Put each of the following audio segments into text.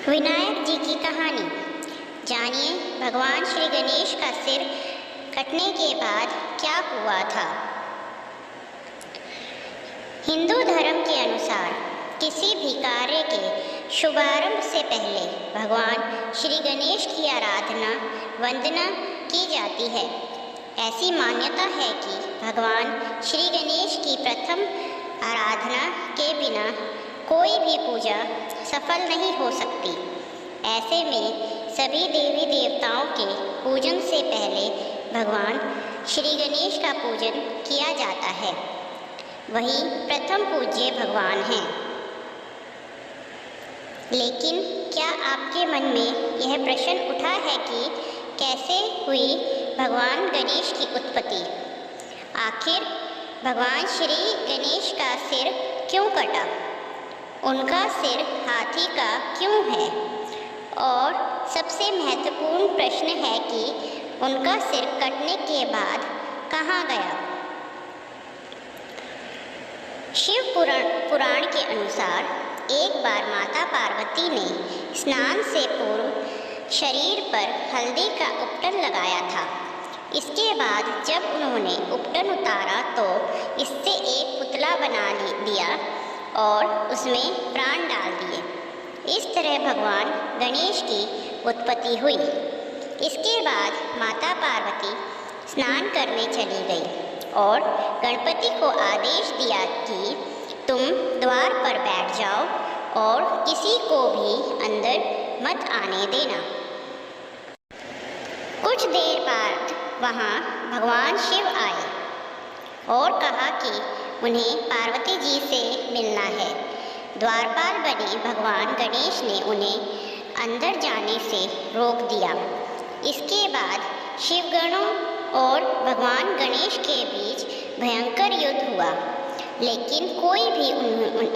विनायक जी की कहानी जानिए। भगवान श्री गणेश का सिर कटने के बाद क्या हुआ था। हिंदू धर्म के अनुसार किसी भी कार्य के शुभारंभ से पहले भगवान श्री गणेश की आराधना वंदना की जाती है। ऐसी मान्यता है कि भगवान श्री गणेश की प्रथम आराधना के बिना कोई भी पूजा सफल नहीं हो सकती। ऐसे में सभी देवी देवताओं के पूजन से पहले भगवान श्री गणेश का पूजन किया जाता है। वही प्रथम पूज्य भगवान हैं। लेकिन क्या आपके मन में यह प्रश्न उठा है कि कैसे हुई भगवान गणेश की उत्पत्ति? आखिर भगवान श्री गणेश का सिर क्यों कटा? उनका सिर हाथी का क्यों है? और सबसे महत्वपूर्ण प्रश्न है कि उनका सिर कटने के बाद कहाँ गया? शिव पुराण के अनुसार एक बार माता पार्वती ने स्नान से पूर्व शरीर पर हल्दी का उपटन लगाया था। इसके बाद जब उन्होंने उपटन उतारा तो इससे एक पुतला बना दिया और उसमें प्राण डाल दिए। इस तरह भगवान गणेश की उत्पत्ति हुई। इसके बाद माता पार्वती स्नान करने चली गई और गणपति को आदेश दिया कि तुम द्वार पर बैठ जाओ और किसी को भी अंदर मत आने देना। कुछ देर बाद वहाँ भगवान शिव आए और कहा कि उन्हें पार्वती जी से मिलना है। द्वारपाल बने भगवान गणेश ने उन्हें अंदर जाने से रोक दिया। इसके बाद शिवगणों और भगवान गणेश के बीच भयंकर युद्ध हुआ, लेकिन कोई भी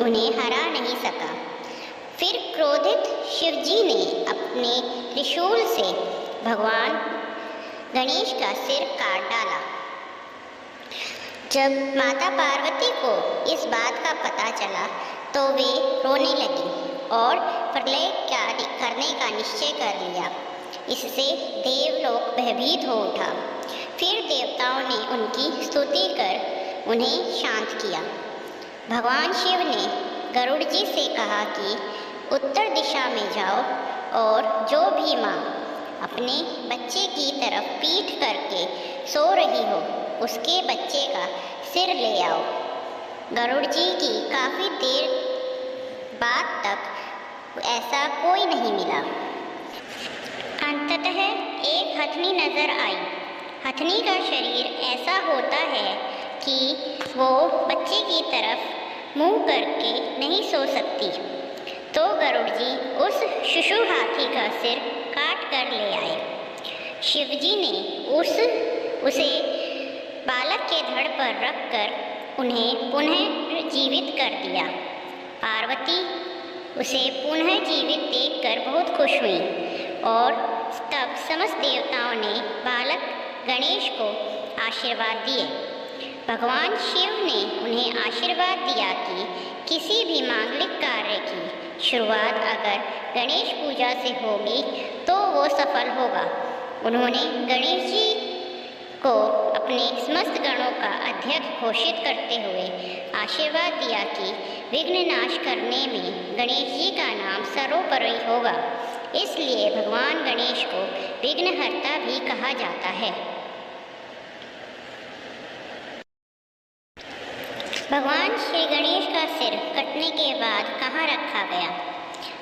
उन्हें हरा नहीं सका। फिर क्रोधित शिवजी ने अपने त्रिशूल से भगवान गणेश का सिर काट डाला। जब माता पार्वती को इस बात का पता चला तो वे रोने लगी और प्रलय करने का निश्चय कर लिया। इससे देवलोक भयभीत हो उठा। फिर देवताओं ने उनकी स्तुति कर उन्हें शांत किया। भगवान शिव ने गरुड़ जी से कहा कि उत्तर दिशा में जाओ और जो भी माँ अपने बच्चे की तरफ पीठ करके सो रही हो उसके बच्चे का सिर ले आओ। गरुड़ जी की काफ़ी देर बाद तक ऐसा कोई नहीं मिला। अंततः एक हथनी नजर आई। हथनी का शरीर ऐसा होता है कि वो बच्चे की तरफ मुंह करके नहीं सो सकती। तो गरुड़ जी उस शिशु हाथी का सिर काट कर ले आए। शिवजी ने उसे बालक के धड़ पर रखकर उन्हें पुनः जीवित कर दिया। पार्वती उसे पुनः जीवित देखकर बहुत खुश हुई और तब समस्त देवताओं ने बालक गणेश को आशीर्वाद दिए। भगवान शिव ने उन्हें आशीर्वाद दिया कि किसी भी मांगलिक कार्य की शुरुआत अगर गणेश पूजा से होगी तो वो सफल होगा। उन्होंने गणेश जी को अपने समस्त गणों का अध्यक्ष घोषित करते हुए आशीर्वाद दिया कि विघ्न नाश करने में गणेश जी का नाम सर्वोपरि होगा। इसलिए भगवान गणेश को विघ्नहर्ता भी कहा जाता है। भगवान श्री गणेश का सिर कटने के बाद कहाँ रखा गया?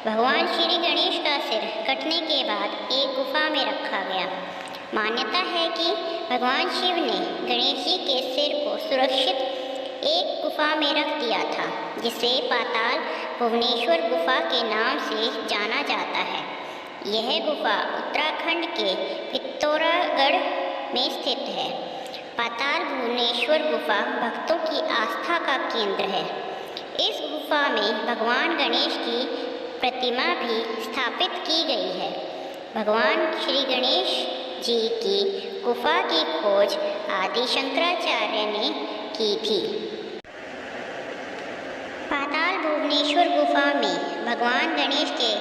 भगवान श्री गणेश का सिर कटने के बाद एक गुफा में रखा गया। मान्यता है कि भगवान शिव ने गणेश जी के सिर को सुरक्षित एक गुफा में रख दिया था, जिसे पाताल भुवनेश्वर गुफा के नाम से जाना जाता है। यह गुफा उत्तराखंड के पिथौरागढ़ में स्थित है। पाताल भुवनेश्वर गुफा भक्तों की आस्था का केंद्र है। इस गुफा में भगवान गणेश की प्रतिमा भी स्थापित की गई है। भगवान श्री गणेश जी की गुफा की खोज आदि शंकराचार्य ने की थी। पाताल भुवनेश्वर गुफा में भगवान गणेश के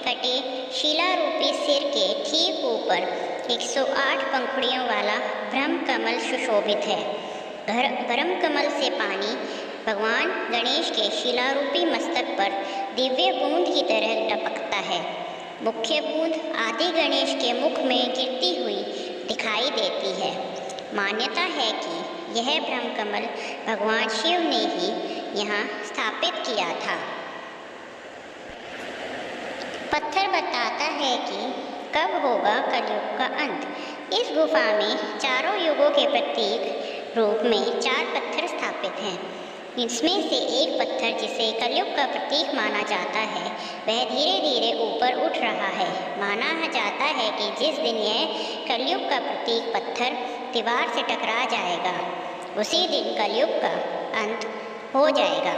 कटे शिला रूपी सिर के ठीक ऊपर 108 पंखुड़ियों वाला ब्रह्म कमल सुशोभित है। ब्रह्म कमल से पानी भगवान गणेश के शिलारूपी मस्तक पर दिव्य बूंद की तरह टपकता है। मुख्य बूंद आदि गणेश के मुख में गिरती हुई दिखाई देती है। मान्यता है कि यह ब्रह्म कमल भगवान शिव ने ही यहाँ स्थापित किया था। पत्थर बताता है कि कब होगा कलयुग का अंत। इस गुफा में चारों युगों के प्रतीक रूप में 4 पत्थर स्थापित हैं। इसमें से एक पत्थर जिसे कलयुग का प्रतीक माना जाता है वह धीरे धीरे ऊपर उठ रहा है। माना जाता है कि जिस दिन यह कलयुग का प्रतीक पत्थर दीवार से टकरा जाएगा उसी दिन कलयुग का अंत हो जाएगा।